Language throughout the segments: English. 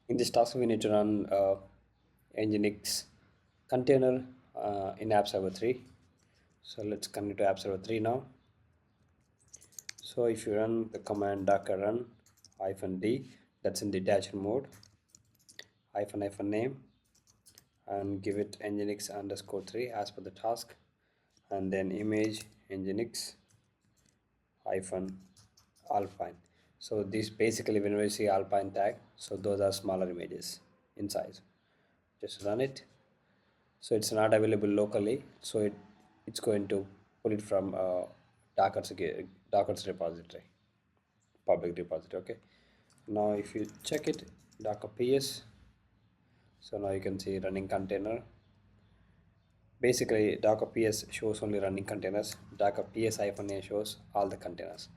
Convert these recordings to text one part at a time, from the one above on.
In this task, we need to run Nginx container in app server 3. So let's connect to app server 3 now. So if you run the command docker run -d, that's in detached mode, -name, and give it nginx underscore 3 as per the task, and then image nginx hyphen alpine. So this basically, whenever you see alpine tag, so those are smaller images in size. Just run it. So it's not available locally, so it's going to pull it from Docker's repository, public repository. Okay, now if you check it, docker ps, so now you can see running container. Basically docker ps shows only running containers, docker ps -a shows all the containers.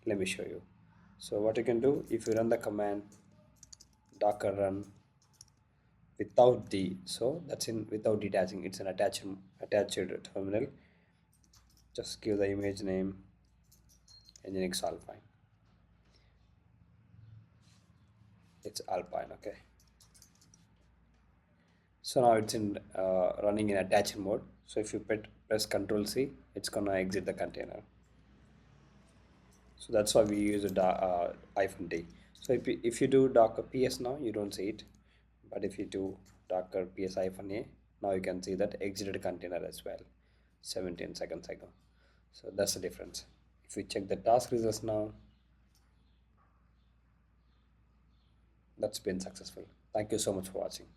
Let me show you. So what you can do, if you run the command docker run without d, so that's in without detaching, it's an attached terminal. Just give the image name nginx alpine. It's alpine. Okay, so now it's in running in attached mode. So if you press Ctrl C, it's gonna exit the container. So that's why we use a -d. So if you do docker ps now, you don't see it, but if you do docker ps -a, now you can see that exited container as well 17 seconds ago. So that's the difference. If we check the task results now, that's been successful. Thank you so much for watching.